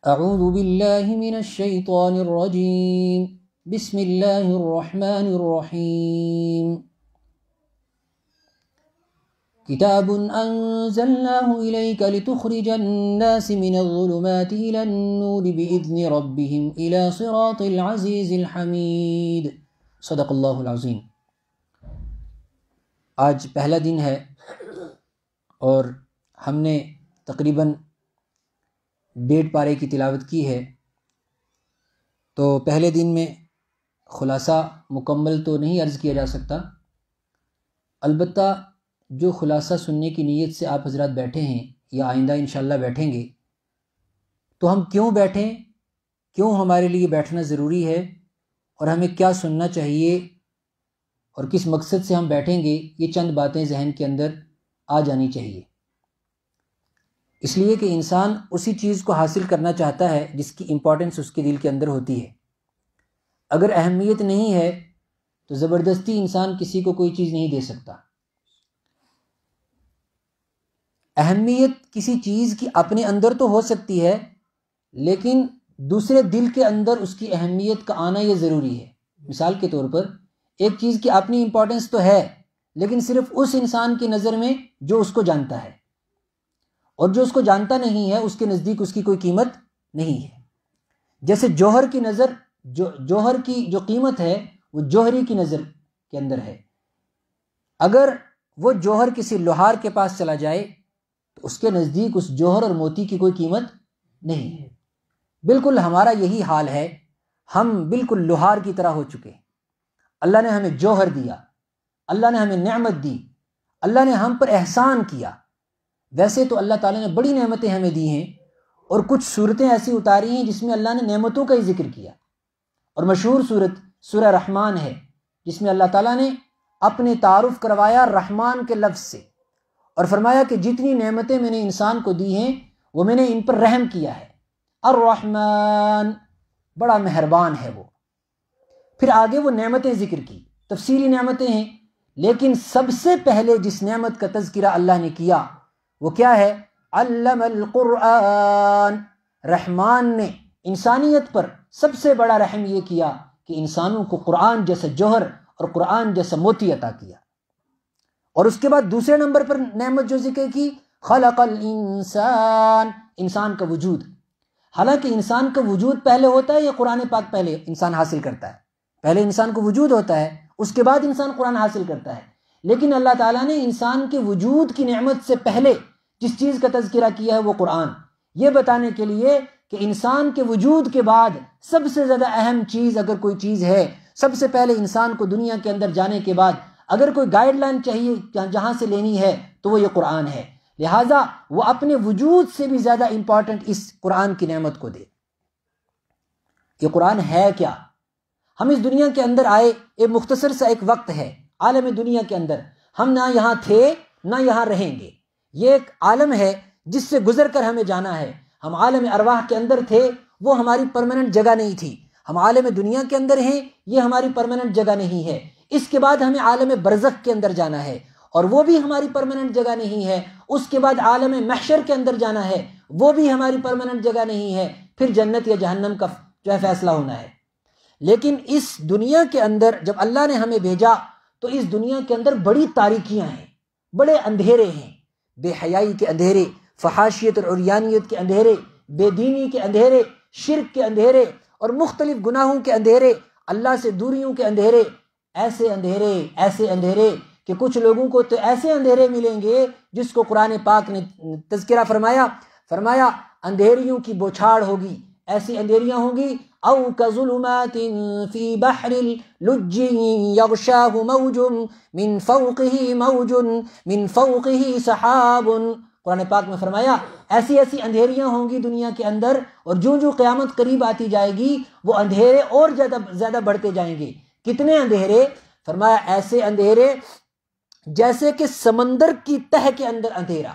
اعوذ باللہ من الشیطان الرجیم بسم اللہ الرحمن الرحیم کتاب انزلناه الیک لتخرج الناس من الظلمات الى النور باذن ربهم الى صراط العزیز الحمید۔ صدق اللہ العظیم۔ آج پہلا دن ہے اور ہم نے تقریباً 1.5 پارے کی تلاوت کی ہے، تو پہلے دن میں خلاصہ مکمل تو نہیں عرض کیا جا سکتا، البتہ جو خلاصہ سننے کی نیت سے آپ حضرات بیٹھے ہیں یا آئندہ انشاءاللہ بیٹھیں گے، تو ہم کیوں بیٹھیں، کیوں ہمارے لیے بیٹھنا ضروری ہے اور ہمیں کیا سننا چاہیے اور کس مقصد سے ہم بیٹھیں گے، یہ چند باتیں ذہن کے اندر آ جانی چاہیے، اس لیے کہ انسان اسی چیز کو حاصل کرنا چاہتا ہے جس کی امپورٹنس اس کے دل کے اندر ہوتی ہے۔ اگر اہمیت نہیں ہے تو زبردستی انسان کسی کو کوئی چیز نہیں دے سکتا۔ اہمیت کسی چیز کی اپنے اندر تو ہو سکتی ہے، لیکن دوسرے دل کے اندر اس کی اہمیت کا آنا یہ ضروری ہے۔ مثال کے طور پر ایک چیز کی اپنی امپورٹنس تو ہے، لیکن صرف اس انسان کی نظر میں جو اس کو جانتا ہے، اور جو اس کو جانتا نہیں ہے اس کے نزدیک اس کی کوئی قیمت نہیں ہے۔ جیسے جوہر کی نظر، جوہر کی جو قیمت ہے وہ جوہری کی نظر کے اندر ہے، اگر وہ جوہر کسی لوہار کے پاس چلا جائے تو اس کے نزدیک اس جوہر اور موتی کی کوئی قیمت نہیں ہے۔ بالکل ہمارا یہی حال ہے، ہم بالکل لوہار کی طرح ہو چکے ہیں۔ اللہ نے ہمیں جوہر دیا، اللہ نے ہمیں نعمت دی، اللہ نے ہم پر احسان کیا۔ ویسے تو اللہ تعالیٰ نے بڑی نعمتیں ہمیں دی ہیں، اور کچھ صورتیں ایسی اتاری ہیں جس میں اللہ نے نعمتوں کا ہی ذکر کیا، اور مشہور صورت سورہ رحمان ہے، جس میں اللہ تعالیٰ نے اپنے تعارف کروایا رحمان کے لفظ سے، اور فرمایا کہ جتنی نعمتیں میں نے انسان کو دی ہیں وہ میں نے ان پر رحم کیا ہے۔ الرحمن، بڑا مہربان ہے وہ۔ پھر آگے وہ نعمتیں ذکر کی، تفصیلی نعمتیں ہیں، لیکن سب سے پہلے جس نعمت کا تذکرہ اللہ نے کیا وہ کیا ہے؟ علم القرآن۔ رحمان نے انسانیت پر سب سے بڑا رحم یہ کیا کہ انسانوں کو قرآن جیسا جوہر اور قرآن جیسا موتی عطا کیا۔ اور اس کے بعد دوسرے نمبر پر نعمت جو ذکر کی، خلق الانسان، انسان کا وجود۔ حالانکہ انسان کا وجود پہلے ہوتا ہے یا قرآن پاک پہلے انسان حاصل کرتا ہے؟ پہلے انسان کو وجود ہوتا ہے، اس کے بعد انسان قرآن حاصل کرتا ہے، لیکن اللہ تعالیٰ نے انسان کے وجود کی نعمت سے پہلے جس چیز کا تذکرہ کیا ہے وہ قرآن، یہ بتانے کے لیے کہ انسان کے وجود کے بعد سب سے زیادہ اہم چیز اگر کوئی چیز ہے، سب سے پہلے انسان کو دنیا کے اندر جانے کے بعد اگر کوئی گائیڈ لائن چاہیے جہاں سے لینی ہے تو وہ یہ قرآن ہے، لہٰذا وہ اپنے وجود سے بھی زیادہ امپورٹنٹ اس قرآن کی نعمت کو دے۔ یہ قرآن ہے کیا؟ ہم اس دنیا کے اندر آئے، ایک مختصر سا ایک وقت ہے عالم دنیا کے اندر، ہم نہ یہاں تھے نہ یہاں رہیں گے، یہ ایک عالم ہے جس سے گزر کر ہمیں جانا ہے۔ ہم عالم ارواح کے اندر تھے، وہ ہماری پرماننٹ جگہ نہیں تھی، ہم عالم دنیا کے اندر ہیں، یہ ہماری پرماننٹ جگہ نہیں ہے۔ اس کے بعد ہمیں عالم برزخ کے اندر جانا ہے، اور وہ بھی ہماری پرماننٹ جگہ نہیں ہے۔ اس کے بعد عالم محشر کے اندر جانا ہے، وہ بھی ہماری پرماننٹ جگہ نہیں ہے۔ پھر جنت یا جہنم کا جو ہے فیصلہ ہونا ہے۔ لیکن اس دنیا کے اندر جب اللہ نے ہمیں بھیجا تو اس دنیا کے اندر بڑی تاریکیاں ہیں، بڑے اندھیرے ہیں، بے حیائی کے اندھیرے، فحاشیت اور عریانیت کے اندھیرے، بے دینی کے اندھیرے، شرک کے اندھیرے اور مختلف گناہوں کے اندھیرے، اللہ سے دوریوں کے اندھیرے، ایسے اندھیرے کہ کچھ لوگوں کو تو ایسے اندھیرے ملیں گے جس کو قرآن پاک نے تذکرہ فرمایا اندھیریوں کی بوچھاڑ ہوگی، ایسی اندھیریاں ہوں گی، او کظلمات فی بحر لج یغشاہ موج من فوقہ سحاب۔ قرآن پاک میں فرمایا ایسی اندھیریاں ہوں گی دنیا کے اندر، اور جو قیامت قریب آتی جائے گی وہ اندھیرے اور زیادہ بڑھتے جائیں گے۔ کتنے اندھیرے؟ فرمایا ایسے اندھیرے جیسے کہ سمندر کی تہ کے اندر اندھیرا،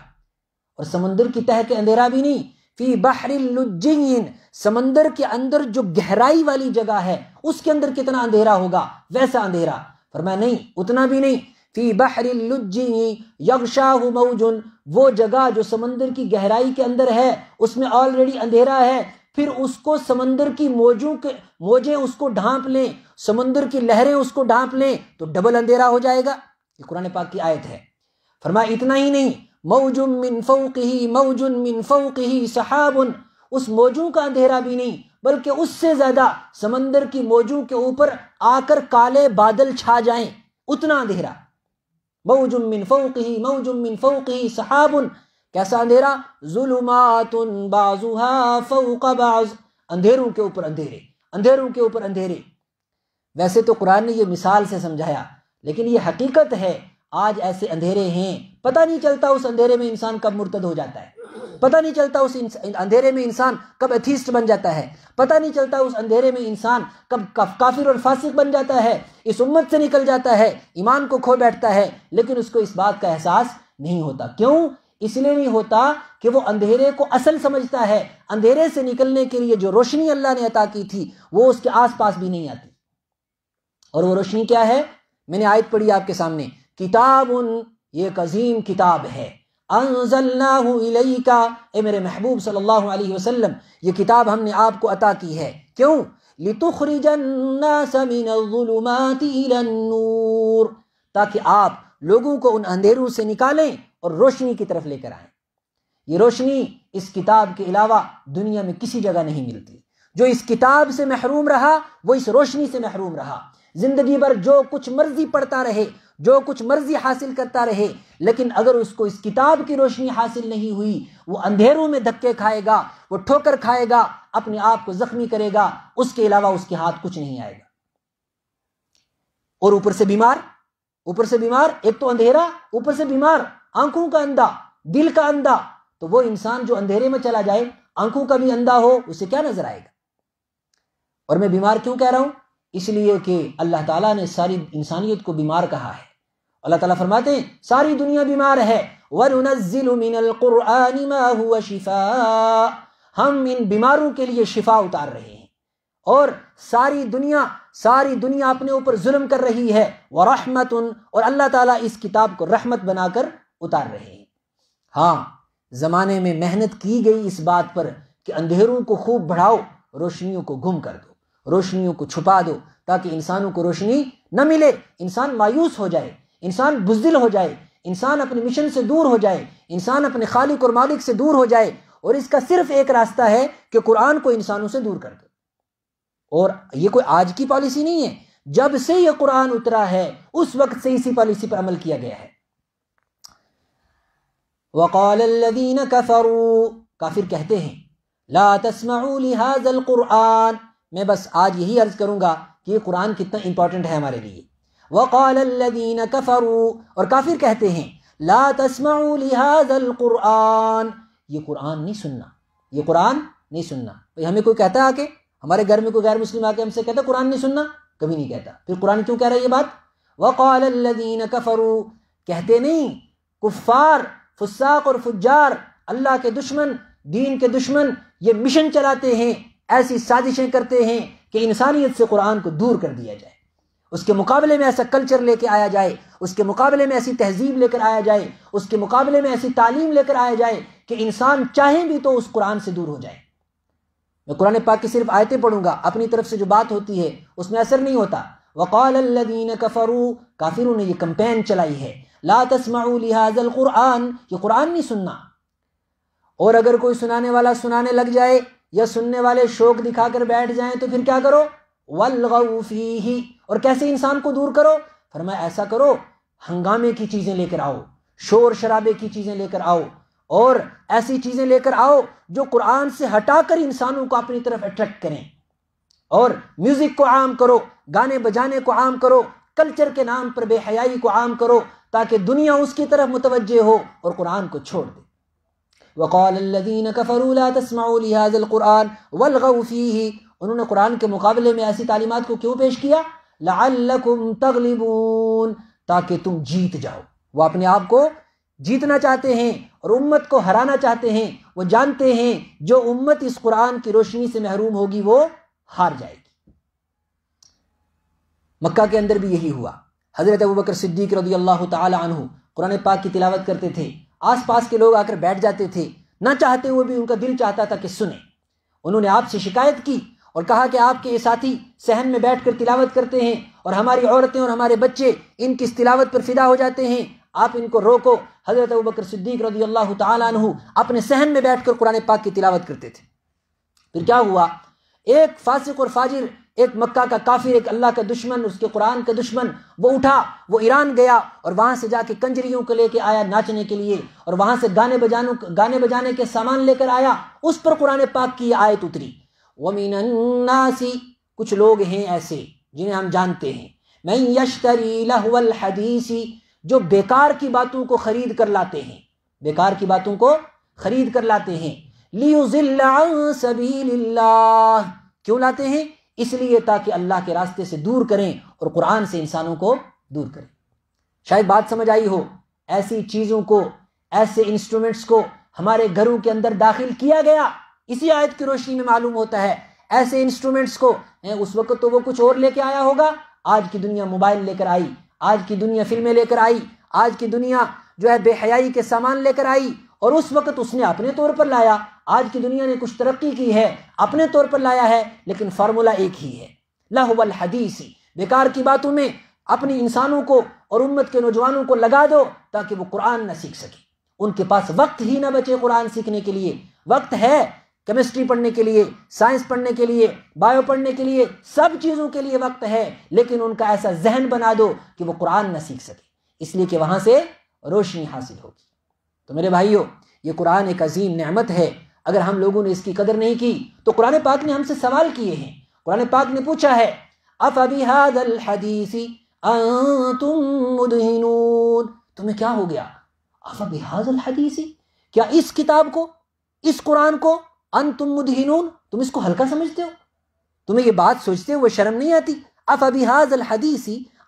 اور سمندر کی تہ کے اندھیرا بھی نہیں، فی بحر لجین، سمندر کے اندر جو گہرائی والی جگہ ہے اس کے اندر کتنا اندھیرا ہوگا، ویسا اندھیرا۔ فرمایا نہیں، اتنا بھی نہیں، فی بحر لجین یغشاہ موج، وہ جگہ جو سمندر کی گہرائی کے اندر ہے اس میں آلریڈی اندھیرا ہے، پھر اس کو سمندر کی موجیں اس کو ڈھانپ لیں، سمندر کی لہریں اس کو ڈھانپ لیں تو ڈبل اندھیرا ہو جائے گا۔ یہ قرآن پاک کی آیت ہے۔ فرمایا اتنا ہی نہیں، موج من فوقہ سحاب، اس موجوں کا اندھیرا بھی نہیں بلکہ اس سے زیادہ سمندر کی موجوں کے اوپر آ کر کالے بادل چھا جائیں، اتنا اندھیرا۔ موج من فوقہ سحاب، کیسا اندھیرا؟ ظلمات بعضها فوق بعض، اندھیروں کے اوپر اندھیرے، اندھیروں کے اوپر اندھیرے۔ ویسے تو قرآن نے یہ مثال سے سمجھایا، لیکن یہ حقیقت ہے۔ آج ایسے اندھیرے ہیں، پتہ نہیں چلتا اس اندھیرے میں انسان کب مرتد ہو جاتا ہے، پتہ نہیں چلتا اس اندھیرے میں انسان کب ایتھیسٹ بن جاتا ہے، پتہ نہیں چلتا اس اندھیرے میں انسان کب کافر اور فاسق بن جاتا ہے، اس امت سے نکل جاتا ہے، ایمان کو کھو بیٹھتا ہے، لیکن اس کو اس بات کا احساس نہیں ہوتا۔ کیوں؟ اس لیے نہیں ہوتا کہ وہ اندھیرے کو اصل سمجھتا ہے۔ اندھیرے سے نکلنے کے لیے جو روشنی اللہ نے عطا کی تھی وہ اس کے آس پاس بھی نہیں آتی۔ اور وہ روشنی کیا ہے؟ میں نے آیت پڑھی آپ کے سامنے، کتاب، یہ ایک عظیم کتاب ہے، انزلناہ الیک، اے میرے محبوب صلی اللہ علیہ وسلم، یہ کتاب ہم نے آپ کو عطا کی ہے۔ کیوں؟ لتخرج الناس من الظلمات الی النور، تاکہ آپ لوگوں کو ان اندھیروں سے نکالیں اور روشنی کی طرف لے کر آئیں۔ یہ روشنی اس کتاب کے علاوہ دنیا میں کسی جگہ نہیں ملتی۔ جو اس کتاب سے محروم رہا وہ اس روشنی سے محروم رہا۔ زندگی بھر جو کچھ مرضی پڑھتا رہے، جو کچھ مرضی حاصل کرتا رہے، لیکن اگر اس کو اس کتاب کی روشنی حاصل نہیں ہوئی، وہ اندھیروں میں دھکے کھائے گا، وہ ٹھوکر کھائے گا، اپنے آپ کو زخمی کرے گا، اس کے علاوہ اس کے ہاتھ کچھ نہیں آئے گا۔ اور اوپر سے بیمار، ایک تو اندھیرا، اوپر سے بیمار، آنکھوں کا اندھا، دل کا اندھا۔ تو وہ انسان جو اندھیرے میں چلا جائے، آنکھوں کا بھی اندھا ہو، اسے کیا نظر آئے گا؟ اور میں بیمار کیوں کہہ رہا ہوں؟ اس لیے کہ اللہ تعالیٰ نے ساری انسانیت کو بیمار کہا ہے۔ اللہ تعالیٰ فرماتے ہیں ساری دنیا بیمار ہے۔ وَنُنَزِّلُ مِنَ الْقُرْآنِ مَا هُوَ شِفَاءٌ، ہم ان بیماروں کے لیے شفا اتار رہے ہیں۔ اور ساری دنیا اپنے اوپر ظلم کر رہی ہے، وَرَحْمَةٌ، اور اللہ تعالیٰ اس کتاب کو رحمت بنا کر اتار رہے ہیں۔ ہاں، زمانے میں محنت کی گئی اس بات پر کہ اندھیروں کو خوب بڑھاؤ، روشنیوں کو گم کر دو، روشنیوں کو چھپا دو، تاکہ انسانوں کو روشنی نہ ملے، انسان مایوس ہو جائے، انسان بزدل ہو جائے، انسان اپنے مشن سے دور ہو جائے، انسان اپنے خالق اور مالک سے دور ہو جائے۔ اور اس کا صرف ایک راستہ ہے کہ قرآن کو انسانوں سے دور کر دو۔ اور یہ کوئی آج کی پالیسی نہیں ہے، جب سے یہ قرآن اترا ہے اس وقت سے اسی پالیسی پر عمل کیا گیا ہے۔ وقال الذین کفروا، کافر کہتے ہیں، لا تسمعوا لهذا القرآن، میں بس آج یہی عرض کروں گا کہ یہ قرآن کتنا امپورٹنٹ ہے ہمارے لیے۔ وقال الذین کفروا، اور کافر کہتے ہیں، لا تسمعوا لهذا القرآن، یہ قرآن نہیں سننا، یہ قرآن نہیں سننا۔ بھئی ہمیں کوئی کہتا ہے آ کے، ہمارے گھر میں کوئی غیر مسلم آ کے ہم سے کہتا ہے قرآن نہیں سننا؟ کبھی نہیں کہتا۔ پھر قرآن کیوں کہہ رہا ہے یہ بات؟ وقال الذین کفروا، کہتے نہیں، کفار، فساق اور فجار، اللہ کے دشمن، دین کے دشمن، یہ مشن چلاتے ہیں، ایسی سازشیں کرتے ہیں کہ انسانیت سے قرآن کو دور کر دیا جائے، اس کے مقابلے میں ایسا کلچر لے کے آیا جائے، اس کے مقابلے میں ایسی تہذیب لے کر آیا جائے، اس کے مقابلے میں ایسی تعلیم لے کر آیا جائے کہ انسان چاہیں بھی تو اس قرآن سے دور ہو جائے۔ میں قرآن پاک کی صرف آیتیں پڑھوں گا، اپنی طرف سے جو بات ہوتی ہے اس میں اثر نہیں ہوتا۔ وقال الذین کفروا، کافروں نے یہ کمپین چلائی ہے، لا تسمعوا لهذا القرآن، یہ قرآن نہیں سننا۔ اور اگر کوئی سنانے والا سنانے لگ جائے یا سننے والے شوق دکھا کر بیٹھ جائیں تو پھر کیا کرو؟ والغوا فیہ، اور کیسے انسان کو دور کرو؟ فرمایا ایسا کرو، ہنگامے کی چیزیں لے کر آؤ، شور شرابے کی چیزیں لے کر آؤ، اور ایسی چیزیں لے کر آؤ جو قرآن سے ہٹا کر انسانوں کو اپنی طرف اٹریکٹ کریں، اور میوزک کو عام کرو، گانے بجانے کو عام کرو، کلچر کے نام پر بے حیائی کو عام کرو، تاکہ دنیا اس کی طرف متوجہ ہو اور قرآن کو چھوڑ دے۔ وقال الذین کفروا لا تسمعوا لهذا القرآن والغوا فیہ، انہوں نے قرآن کے مقابلے میں ایسی تعلیمات کو کیوں پیش کیا؟ لعلکم تغلبون، تاکہ تم جیت جاؤ۔ وہ اپنے آپ کو جیتنا چاہتے ہیں اور امت کو ہرانا چاہتے ہیں۔ وہ جانتے ہیں جو امت اس قرآن کی روشنی سے محروم ہوگی وہ ہار جائے گی۔ مکہ کے اندر بھی یہی ہوا۔ حضرت ابوبکر صدیق رضی اللہ تعالی عنہ قرآن پاک کی تلاوت کرتے تھے، آس پاس کے لوگ آ کر بیٹھ جاتے تھے، نہ چاہتے ہوئے بھی ان کا دل چاہتا تھا کہ سنیں، انہوں نے آپ سے شکایت کی اور کہا کہ آپ کے یہ ساتھی صحن میں بیٹھ کر تلاوت کرتے ہیں اور ہماری عورتیں اور ہمارے بچے ان کی اس تلاوت پر فدا ہو جاتے ہیں، آپ ان کو روکو۔ حضرت ابوبکر صدیق رضی اللہ تعالیٰ عنہ اپنے صحن میں بیٹھ کر قرآن پاک کی تلاوت کرتے تھے۔ پھر کیا ہوا، ایک فاسق اور فاجر، ایک مکہ کا کافر، ایک اللہ کا دشمن، اس کے قرآن کا دشمن، وہ اٹھا، وہ ایران گیا اور وہاں سے جا کے کنجریوں کو لے کے آیا ناچنے کے لیے، اور وہاں سے گانے بجانے کے سامان لے کر آیا، اس پر قرآن پاک کی یہ آیت اتری، وَمِنَ النَّاسِ، کچھ لوگ ہیں ایسے جنہیں ہم جانتے ہیں، مَن يَشْتَرِي لَهْوَ الْحَدِيثِ، جو بیکار کی باتوں کو خرید کر لاتے ہیں، بیکار کی باتوں کو خرید کر لاتے ہیں، لِيُضِلَّ عَن سَبِيلِ اللَّهِ، کیوں لاتے ہیں؟ اس لیے تاکہ اللہ کے راستے سے دور کریں اور قرآن سے انسانوں کو دور کریں۔ شاید بات سمجھ آئی ہو، ایسی چیزوں کو، ایسے انسٹرومنٹس کو ہمارے گھروں کے اندر داخل کیا گیا، اسی آیت کی روشنی میں معلوم ہوتا ہے۔ ایسے انسٹرومنٹس کو، اس وقت تو وہ کچھ اور لے کے آیا ہوگا، آج کی دنیا موبائل لے کر آئی، آج کی دنیا فلمیں لے کر آئی، آج کی دنیا جو ہے بے حیائی کے سامان لے کر آئی، اور اس وقت اس نے اپنے طور پر لایا۔ آج کی دنیا نے کچھ ترقی کی ہے، اپنے طور پر لایا ہے، لیکن فارمولہ ایک ہی ہے، لہو الحدیث، بیکار کی باتوں میں اپنی انسانوں کو اور امت کے نوجوانوں کو لگا دو تاکہ وہ قرآن نہ سیکھ سکے۔ ان کے پاس وقت ہی نہ بچے قرآن سیکھنے کے لیے۔ وقت ہے کیمسٹری پڑھنے کے لیے، سائنس پڑھنے کے لیے، بایو پڑھنے کے لیے، سب چیزوں کے لیے وقت ہے، لیکن ان کا ایسا ذہن بنا دو کہ وہ قرآن نہ سیکھ سکے، اس لیے کہ وہاں سے روشنی حاصل ہوگی۔ تو میرے بھائیو، یہ قرآن ایک عظیم نعمت ہے، اگر ہم لوگوں نے اس کی قدر نہیں کی تو قرآن پاک نے ہم سے سوال کیے ہیں۔ قرآن پاک نے پوچھا ہے، اَفَبِهَذَا الْحَدِيثِ أَنْتُمْ مُدْهِنُونَ، تمہیں کیا ہو گیا؟ اَفَبِهَذَا الْحَدِيثِ، کیا اس کتاب کو، اس قرآن کو، أَنْتُمْ مُدْهِنُونَ، تم اس کو ہلکا سمجھتے ہو؟ تمہیں یہ بات سوچتے ہوئے شرم نہیں آتی؟ اَفَبِهَذَا الْحَدِيثِ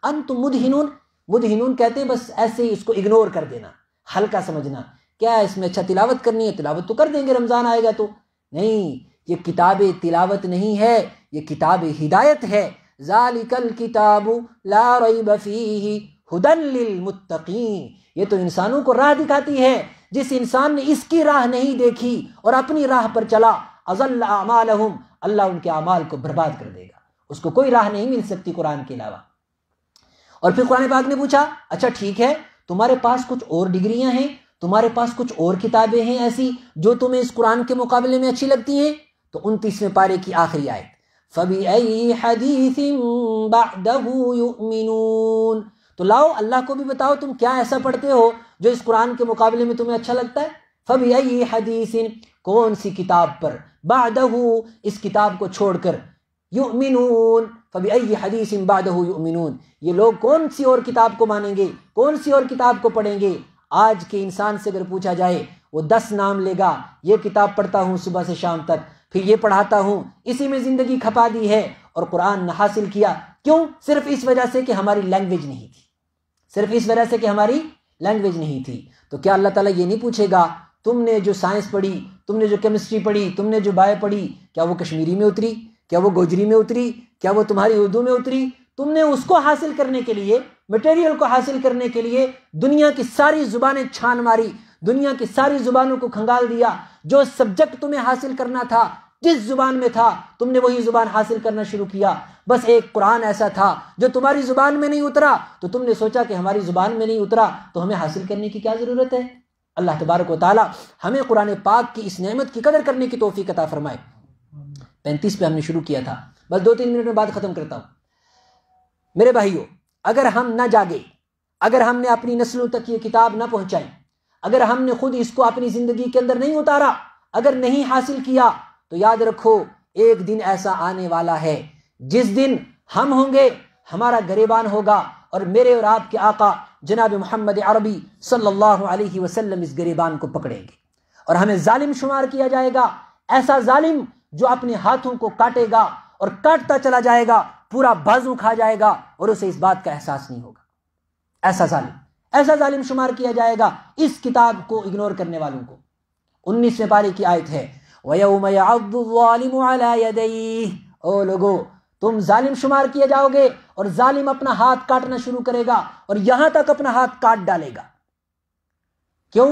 أَنْتُمْ مُدْهِنُونَ، مدہنون کہتے ہیں بس ایسے ہی اس کو اگنور کر دینا، ہلکا سمجھنا، کیا اس میں اچھا تلاوت کرنی ہے، تلاوت تو کر دیں گے، رمضان آئے گا تو۔ نہیں، یہ کتاب تلاوت نہیں ہے، یہ کتاب ہدایت ہے۔ ذالک الکتاب لا ریب فیہ ھدی للمتقین، یہ تو انسانوں کو راہ دکھاتی ہے۔ جس انسان نے اس کی راہ نہیں دیکھی اور اپنی راہ پر چلا، اضل اعمالہم، اللہ ان کے اعمال کو برباد کر دے گا، اس کو کوئی راہ نہیں مل سکتی قرآن کے علاوہ۔ اور پھر قرآن پاک نے پوچھا، اچھا ٹھیک ہے، تمہارے پاس کچھ اور ڈگریاں ہیں، تمہارے پاس کچھ اور کتابیں ہیں ایسی جو تمہیں اس قرآن کے مقابلے میں اچھی لگتی ہیں؟ تو 29ویں پارے کی آخری آیت، فَبِأَيِّ حَدِيثٍ بَعْدَهُ يُؤْمِنُونَ، تو لاؤ اللہ کو بھی بتاؤ تم کیا ایسا پڑھتے ہو جو اس قرآن کے مقابلے میں تمہیں اچھا لگتا ہے۔ فَبِأَيِّ حَدِيثٍ، کون سی کتاب پر، بَعْدَهُ، اس کتاب کو چھوڑ کر، یؤمنون، فَبِأَيِّ حَدِيثٍ بَعْدَهُ یؤمنون، یہ لوگ کون سی اور کتاب کو مانیں گے، کون سی اور کتاب کو پڑھیں گے؟ آج کے انسان سے اگر پوچھا جائے، وہ 10 نام لے گا، یہ کتاب پڑھتا ہوں صبح سے شام تک، پھر یہ پڑھاتا ہوں، اسی میں زندگی کھپا دی ہے اور قرآن نہ حاصل کیا۔ کیوں؟ صرف اس وجہ سے کہ ہماری لینگویج نہیں تھی، صرف اس وجہ سے کہ ہماری لینگویج نہیں تھی۔ تو کیا اللہ تعالیٰ یہ نہیں پوچھے گا، تم نے جو سائنس پڑھی، تم نے جو کیمسٹری پڑھی، تم نے جو بایو پڑھی، کیا وہ کشمیری میں اتری؟ کیا وہ گوجری میں اتری؟ کیا وہ تمہاری اردو میں اتری؟ تم نے اس کو حاصل کرنے کے لیے، مٹیریل کو حاصل کرنے کے لیے دنیا کی ساری زبانیں چھان ماری، دنیا کی ساری زبانوں کو کھنگال دیا، جو سبجیکٹ تمہیں حاصل کرنا تھا، جس زبان میں تھا، تم نے وہی زبان حاصل کرنا شروع کیا۔ بس ایک قرآن ایسا تھا جو تمہاری زبان میں نہیں اترا، تو تم نے سوچا کہ ہماری زبان میں نہیں اترا تو ہمیں حاصل کرنے کی کیا ضرورت ہے۔ اللہ تبارک و تعالی ہمیں قرآن پاک کی اس نعمت کی قدر کرنے کی توفیق عطا فرمائے۔ 35 پہ ہم نے شروع کیا تھا، بس 2-3 منٹ میں بات ختم کرتا ہوں۔ میرے بھائیو، اگر ہم نہ جاگے، اگر ہم نے اپنی نسلوں تک یہ کتاب نہ پہنچائی، اگر ہم نے خود اس کو اپنی زندگی کے اندر نہیں اتارا، اگر نہیں حاصل کیا، تو یاد رکھو ایک دن ایسا آنے والا ہے جس دن ہم ہوں گے، ہمارا گریبان ہوگا، اور میرے اور آپ کے آقا جناب محمد عربی صلی اللہ علیہ وسلم اس گریبان کو پکڑیں گے اور ہمیں ظالم شمار کیا جائے گا، ایسا ظالم جو اپنے ہاتھوں کو کاٹے گا اور کاٹتا چلا جائے گا، پورا بازو کھا جائے گا اور اسے اس بات کا احساس نہیں ہوگا۔ ایسا ظالم شمار کیا جائے گا اس کتاب کو اگنور کرنے والوں کو۔ 19ویں پارے کی آیت ہے، وَيَوْمَ يَعَضُّ الظَّالِمُ عَلَى يَدَيْهِ، او لوگو تم ظالم شمار کیے جاؤ گے اور ظالم اپنا ہاتھ کاٹنا شروع کرے گا اور یہاں تک اپنا ہاتھ کاٹ ڈالے گا۔ کیوں؟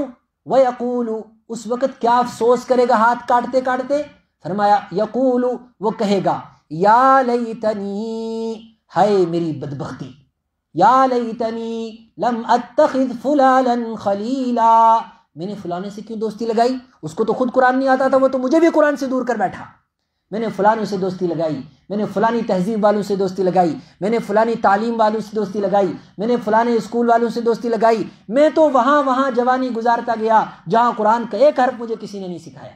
وَيَقُولُ، اس وقت کیا افسوس کرے گا ہاتھ کاٹتے کاٹتے، فرمایا یقول، وہ کہے گا یا لیتنی، ہائے میری بدبختی، یا لیتنی لم اتخذ فلانا خلیلا، میں نے فلانے سے کیوں دوستی لگائی؟ اس کو تو خود قرآن نہیں آتا تھا، وہ تو مجھے بھی قرآن سے دور کر بیٹھا۔ میں نے فلانوں سے دوستی لگائی، میں نے فلانی تہذیب والوں سے دوستی لگائی، میں نے فلانی تعلیم والوں سے دوستی لگائی، میں نے فلانے اسکول والوں سے دوستی لگائی، میں تو وہاں جوانی گزارتا گیا جہاں قرآن کا ایک حرف مجھے کسی نے نہیں سکھایا۔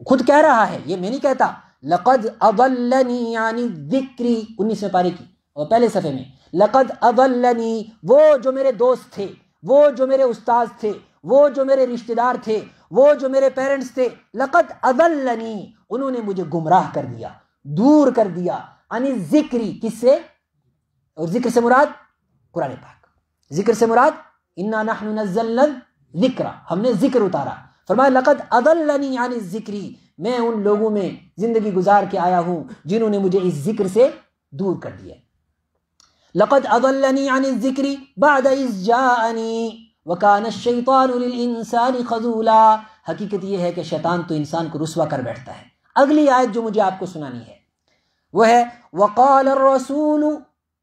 خود کہہ رہا ہے، یہ میں نہیں کہتا۔ لقد اضلنی عن الذکر، 19ویں پارے کی اور پہلے صفحے میں، لقد اضلنی، وہ جو میرے دوست تھے، وہ جو میرے استاذ تھے، وہ جو میرے رشتہ دار تھے، وہ جو میرے پیرنٹس تھے، لقد اضلنی، انہوں نے مجھے گمراہ کر دیا، دور کر دیا، عن الذکر، کس سے؟ اور ذکر سے مراد قرآن پاک، ذکر سے مراد انا نحن نزلنا الذکر، ہم نے ذکر اتارا۔ فرمایا لقد اضلنی عن الذکر، میں ان لوگوں میں زندگی گزار کے آیا ہوں جنہوں نے مجھے اس ذکر سے دور کر دیا۔ لقد اضلنی عن الذکر بعد اذ جاءنی وکان الشیطان للانسان خذولا، حقیقت یہ ہے کہ شیطان تو انسان کو رسوا کر بیٹھتا ہے۔ اگلی آیت جو مجھے آپ کو سنانی ہے وہ ہے وقال الرسول،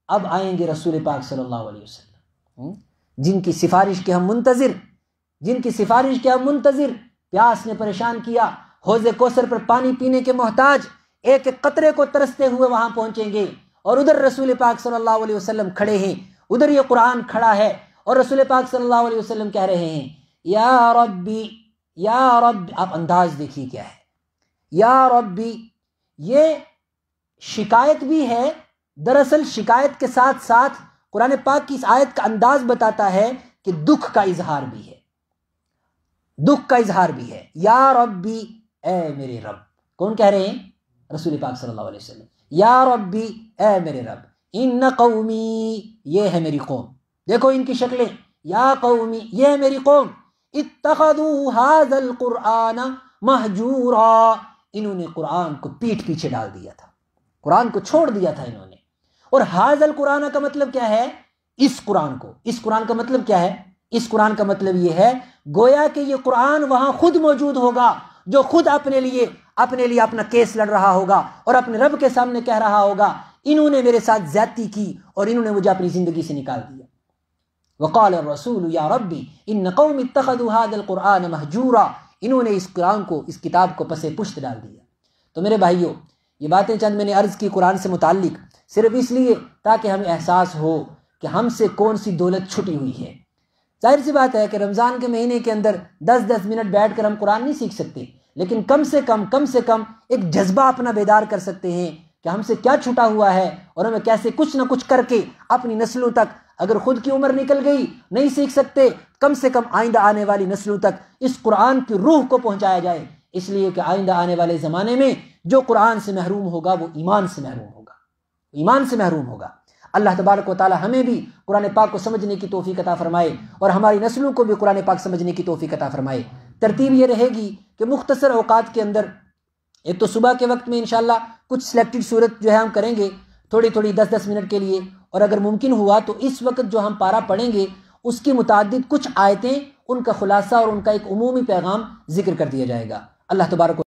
اب آئیں گے رسول پاک صلی اللہ علیہ وسلم، جن کی سفارش کے ہم منتظر، جن کی سفارش کے ہم منتظر، پیاس نے پریشان کیا، حوض کوثر پر پانی پینے کے محتاج، ایک ایک قطرے کو ترستے ہوئے وہاں پہنچیں گے، اور ادھر رسول پاک صلی اللہ علیہ وسلم کھڑے ہیں، ادھر یہ قرآن کھڑا ہے، اور رسول پاک صلی اللہ علیہ وسلم کہہ رہے ہیں یا ربی، یا رب، آپ انداز دیکھیے کیا ہے، یا ربی، یہ شکایت بھی ہے، دراصل شکایت کے ساتھ ساتھ قرآن پاک کی اس آیت کا انداز بتاتا ہے کہ دکھ کا اظہار بھی ہے، دکھ کا اظہار بھی ہے۔ یا ربی، اے میرے رب، کون کہہ رہے ہیں؟ رسول پاک صلی اللہ علیہ وسلم، یا ربی، اے میرے رب، ان قومی، یہ ہے میری قوم، دیکھو ان کی شکلیں، یا قومی، یہ ہے میری قوم، اتخذوا ھذا القرآن مہجورا، انہوں نے قرآن کو پیٹھ پیچھے ڈال دیا تھا، قرآن کو چھوڑ دیا تھا انہوں نے۔ اور ھذا القرآن کا مطلب کیا ہے؟ اس قرآن کو، اس قرآن کا مطلب کیا ہے؟ اس قرآن کا مطلب یہ ہے گویا کہ یہ قرآن وہاں خود موجود ہوگا، جو خود اپنے لیے اپنا کیس لڑ رہا ہوگا اور اپنے رب کے سامنے کہہ رہا ہوگا انہوں نے میرے ساتھ زیادتی کی اور انہوں نے مجھے اپنی زندگی سے نکال دیا۔ وقال الرسول یا ربی ان قوم اتخذوا ھذا القرآن مہجورا، انہوں نے اس قرآن کو، اس کتاب کو پس پشت ڈال دیا۔ تو میرے بھائیوں، یہ باتیں چند میں نے عرض کی قرآن سے متعلق صرف اس لیے تاکہ ہمیں احساس ہو کہ ہم سے کون سی دولت چھٹی ہوئی ہے۔ ظاہر سی بات ہے کہ رمضان کے مہینے کے اندر 10 منٹ بیٹھ کر ہم قرآن نہیں سیکھ سکتے، لیکن کم سے کم ایک جذبہ اپنا بیدار کر سکتے ہیں کہ ہم سے کیا چھٹا ہوا ہے، اور ہمیں کیسے کچھ نہ کچھ کر کے اپنی نسلوں تک، اگر خود کی عمر نکل گئی نہیں سیکھ سکتے، کم سے کم آئندہ آنے والی نسلوں تک اس قرآن کی روح کو پہنچایا جائے، اس لیے کہ آئندہ آنے والے زمانے میں جو قرآن سے محروم ہوگا وہ ایمان سے محروم ہوگا، ایمان سے محروم ہوگا۔ اللہ تبارک و تعالی ہمیں بھی قرآن پاک کو سمجھنے کی توفیق عطا فرمائے اور ہماری نسلوں کو بھی قرآن پاک سمجھنے کی توفیق عطا فرمائے۔ ترتیب یہ رہے گی کہ مختصر اوقات کے اندر، ایک تو صبح کے وقت میں انشاءاللہ کچھ سلیکٹڈ صورت جو ہے ہم کریں گے تھوڑی 10 منٹ کے لیے، اور اگر ممکن ہوا تو اس وقت جو ہم پارہ پڑھیں گے اس کی متعدد کچھ آیتیں، ان کا خلاصہ اور ان کا ایک عمومی پیغام ذکر کر دیا جائے گا۔ اللہ تبارک